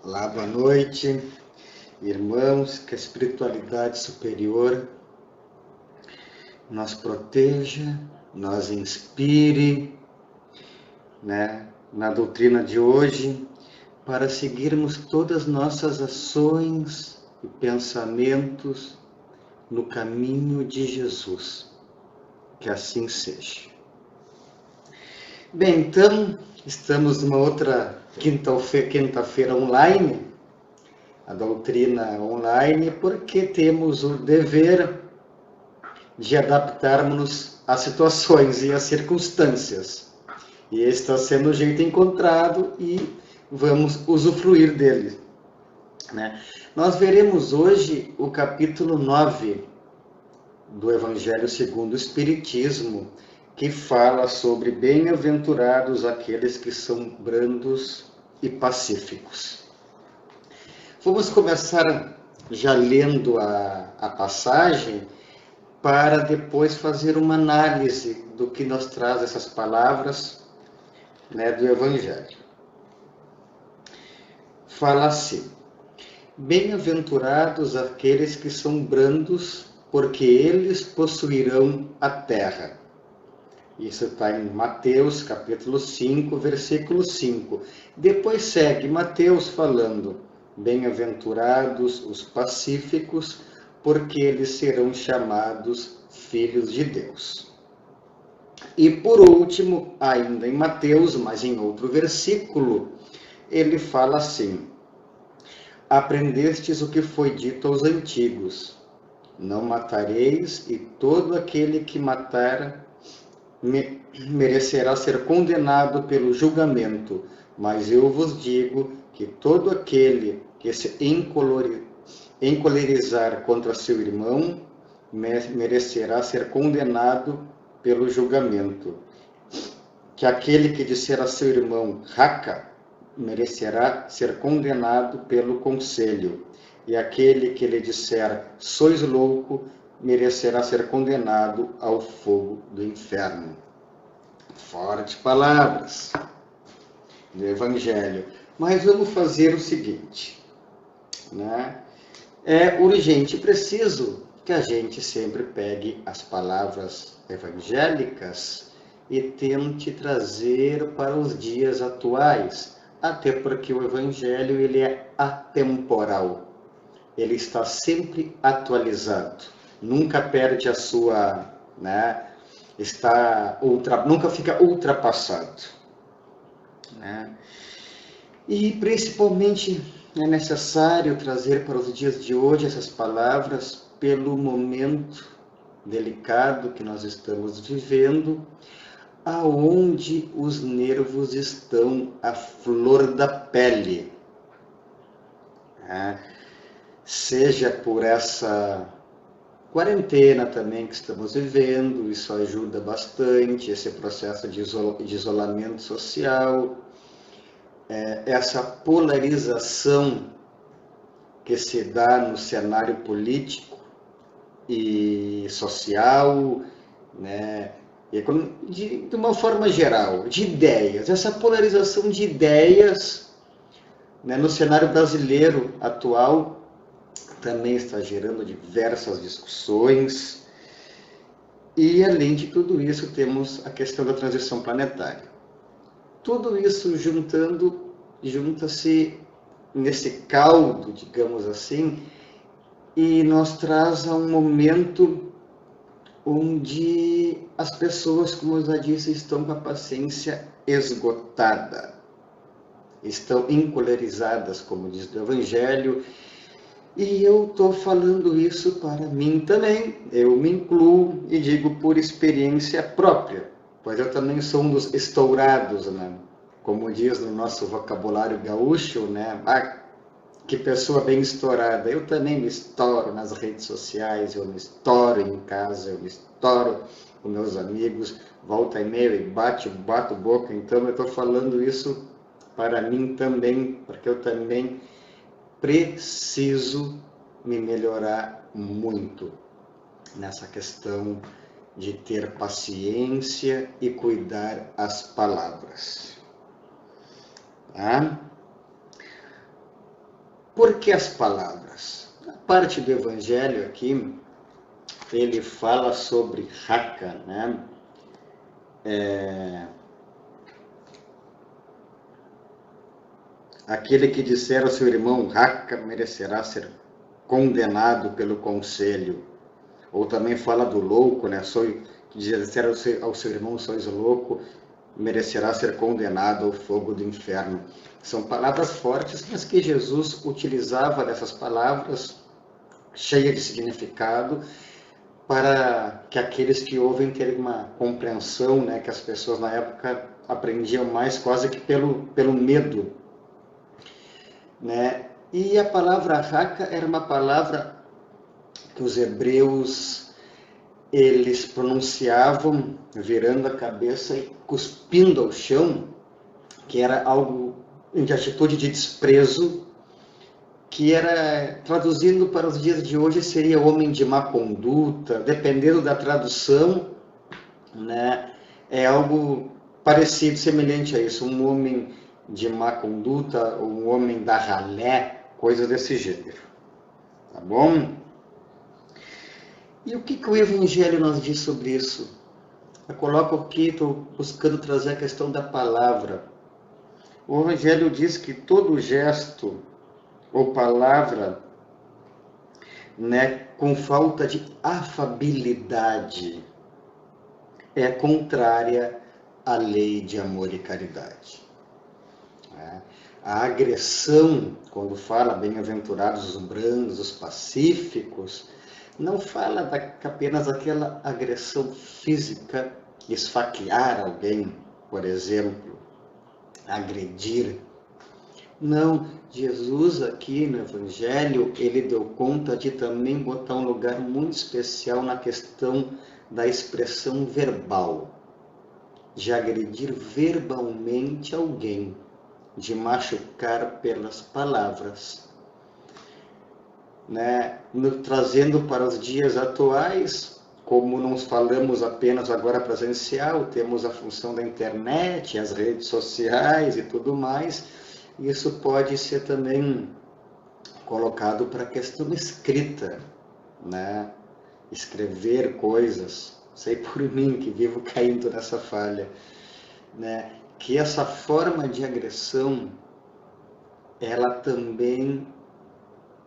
Olá, boa noite, irmãos, que a espiritualidade superior nos proteja, nos inspire, na doutrina de hoje, para seguirmos todas nossas ações e pensamentos no caminho de Jesus. Que assim seja. Bem, então, estamos numa outra quinta-feira online, a doutrina online, porque temos o dever de adaptarmos-nos às situações e às circunstâncias. E esse está sendo o jeito encontrado e vamos usufruir dele. Nós veremos hoje o capítulo 9 do Evangelho segundo o Espiritismo, que fala sobre bem-aventurados aqueles que são brandos e pacíficos. Vamos começar já lendo a passagem, para depois fazer uma análise do que nos traz essas palavras do Evangelho. Fala assim: bem-aventurados aqueles que são brandos, porque eles possuirão a terra. Isso está em Mateus, capítulo 5, versículo 5. Depois segue Mateus falando: bem-aventurados os pacíficos, porque eles serão chamados filhos de Deus. E por último, ainda em Mateus, mas em outro versículo, ele fala assim: aprendestes o que foi dito aos antigos: não matareis, e todo aquele que matar merecerá ser condenado pelo julgamento. Mas eu vos digo que todo aquele que se encolerizar contra seu irmão merecerá ser condenado pelo julgamento. Que aquele que disser a seu irmão raca merecerá ser condenado pelo conselho. E aquele que lhe disser sois louco merecerá ser condenado ao fogo do inferno. Fortes palavras do Evangelho. Mas vamos fazer o seguinte, É urgente e preciso que a gente sempre pegue as palavras evangélicas e tente trazer para os dias atuais, até porque o Evangelho ele é atemporal. Ele está sempre atualizado, nunca perde a sua, nunca fica ultrapassado. E principalmente é necessário trazer para os dias de hoje essas palavras pelo momento delicado que nós estamos vivendo, aonde os nervos estão à flor da pele. Seja por essa quarentena também que estamos vivendo, isso ajuda bastante, esse processo de isolamento social, essa polarização que se dá no cenário político e social, de uma forma geral, de ideias, essa polarização de ideias no cenário brasileiro atual também está gerando diversas discussões. E além de tudo isso, temos a questão da transição planetária. Tudo isso junta-se nesse caldo, digamos assim, e nos traz a um momento onde as pessoas, como eu já disse, estão com a paciência esgotada, estão encolerizadas, como diz o Evangelho, e eu estou falando isso para mim também, eu me incluo e digo por experiência própria, pois eu também sou um dos estourados, como diz no nosso vocabulário gaúcho, que pessoa bem estourada. Eu também me estouro nas redes sociais, eu me estouro em casa, eu me estouro com meus amigos, volta e meia e bato boca. Então eu estou falando isso para mim também, porque eu também preciso me melhorar muito nessa questão de ter paciência e cuidar as palavras. Por que as palavras? Na parte do Evangelho aqui, ele fala sobre Raca, né? Aquele que disser ao seu irmão Raca merecerá ser condenado pelo conselho. Ou também fala do louco, né? Que disser ao seu irmão sois louco, merecerá ser condenado ao fogo do inferno. São palavras fortes, mas que Jesus utilizava dessas palavras cheias de significado para que aqueles que ouvem terem uma compreensão, né? Que as pessoas na época aprendiam mais quase que pelo medo, né? E a palavra raca era uma palavra que os hebreus eles pronunciavam virando a cabeça e cuspindo ao chão, que era algo de atitude de desprezo, que era, traduzindo para os dias de hoje, seria homem de má conduta, dependendo da tradução, né? É algo parecido, semelhante a isso, um homem de má conduta, um homem da ralé, coisa desse gênero, tá bom? E o que o Evangelho nos diz sobre isso? Eu coloco aqui, estou buscando trazer a questão da palavra. O Evangelho diz que todo gesto ou palavra, né, com falta de afabilidade é contrária à lei de amor e caridade. A agressão, quando fala bem-aventurados os brandos, os pacíficos, não fala apenas daquela agressão física, esfaquear alguém, por exemplo, agredir. Não, Jesus aqui no Evangelho, ele deu conta de também botar um lugar muito especial na questão da expressão verbal, de agredir verbalmente alguém, de machucar pelas palavras. Né? Trazendo para os dias atuais, como não falamos apenas agora presencial, temos a função da internet, as redes sociais e tudo mais, isso pode ser também colocado para a questão escrita, né? Escrever coisas, sei por mim que vivo caindo nessa falha, né? Que essa forma de agressão, ela também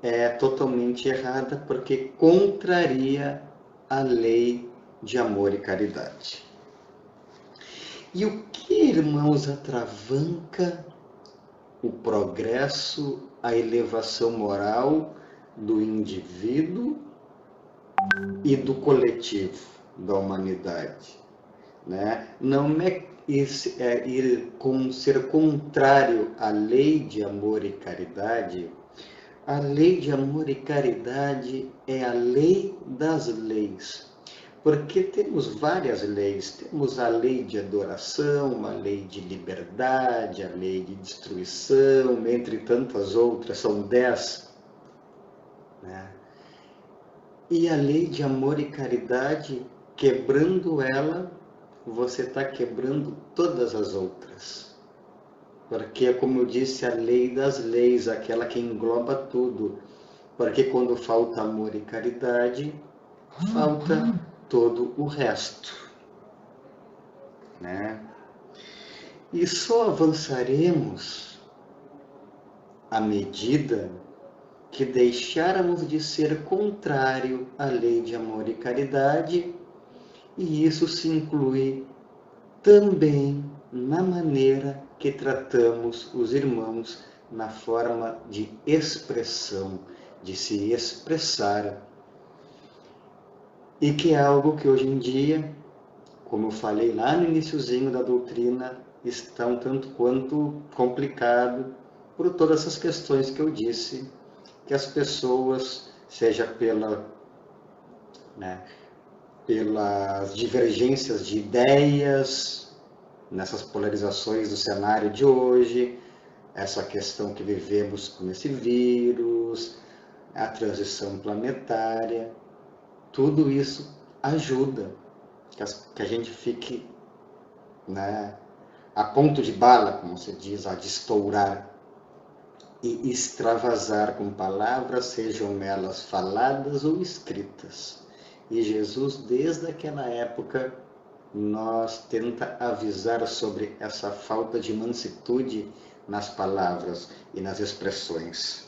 é totalmente errada, porque contraria a lei de amor e caridade. E o que, irmãos, atravanca o progresso, a elevação moral do indivíduo e do coletivo, da humanidade? Né? Não é ser contrário à lei de amor e caridade. A lei de amor e caridade é a lei das leis, porque temos várias leis. Temos a lei de adoração, a lei de liberdade, a lei de destruição, entre tantas outras, são 10. Né? E a lei de amor e caridade, quebrando ela, você está quebrando todas as outras. Porque é como eu disse, a lei das leis, aquela que engloba tudo. Porque quando falta amor e caridade, falta todo o resto. Né? E só avançaremos à medida que deixarmos de ser contrário à lei de amor e caridade, e isso se inclui também na maneira que tratamos os irmãos na forma de expressão, de se expressar, e que é algo que hoje em dia, como eu falei lá no iniciozinho da doutrina, está um tanto quanto complicado por todas essas questões que eu disse, que as pessoas, seja pelas divergências de ideias, nessas polarizações do cenário de hoje, essa questão que vivemos com esse vírus, a transição planetária, tudo isso ajuda que a gente fique, né, a ponto de bala, como se diz, a de estourar. e extravasar com palavras, sejam elas faladas ou escritas. E Jesus, desde aquela época, nos tenta avisar sobre essa falta de mansitude nas palavras e nas expressões.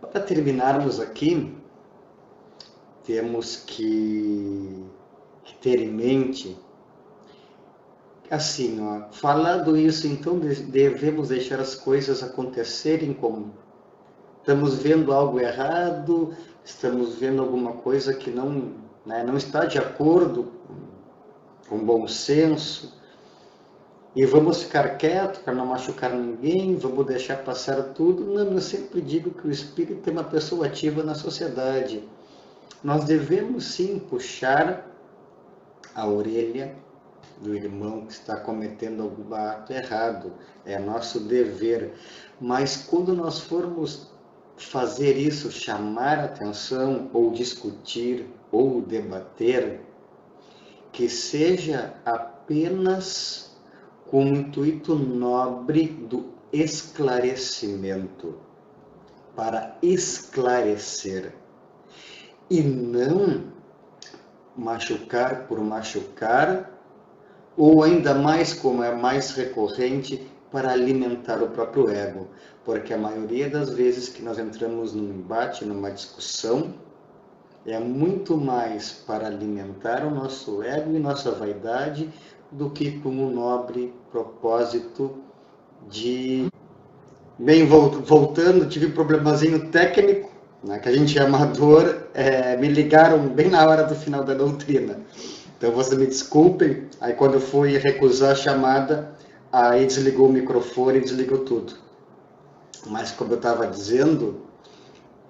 Para terminarmos aqui, temos que ter em mente, assim, falando isso, então devemos deixar as coisas acontecerem como estamos vendo algo errado, estamos vendo alguma coisa que não está de acordo com o bom senso, e vamos ficar quietos para não machucar ninguém, vamos deixar passar tudo. Não, eu sempre digo que o espírito é uma pessoa ativa na sociedade. Nós devemos sim puxar a orelha do irmão que está cometendo algum ato errado, é nosso dever. Mas quando nós formos fazer isso, chamar atenção, ou discutir, ou debater, que seja apenas com o intuito nobre do esclarecimento, para esclarecer, e não machucar por machucar, ou ainda mais, como é mais recorrente, para alimentar o próprio ego. Porque a maioria das vezes que nós entramos num embate, numa discussão, é muito mais para alimentar o nosso ego e nossa vaidade do que com o nobre propósito de... Bem, voltando, tive um problemazinho técnico, né, que a gente é amador, me ligaram bem na hora do final da doutrina. Então, vocês me desculpem, aí quando eu fui recusar a chamada, aí desligou o microfone e desligou tudo. Mas, como eu estava dizendo,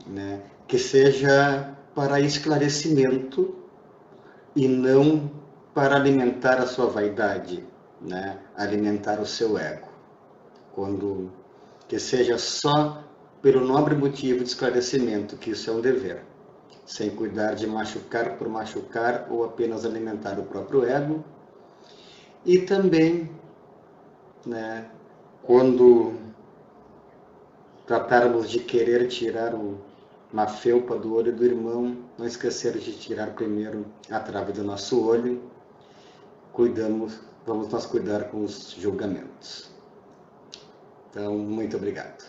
né, que seja para esclarecimento e não para alimentar a sua vaidade, né, alimentar o seu ego. Que seja só pelo nobre motivo de esclarecimento, que isso é um dever, sem cuidar de machucar por machucar ou apenas alimentar o próprio ego. E também, né, quando tratarmos de querer tirar uma felpa do olho do irmão, não esquecer de tirar primeiro a trave do nosso olho. Vamos nós cuidar com os julgamentos. Então, muito obrigado.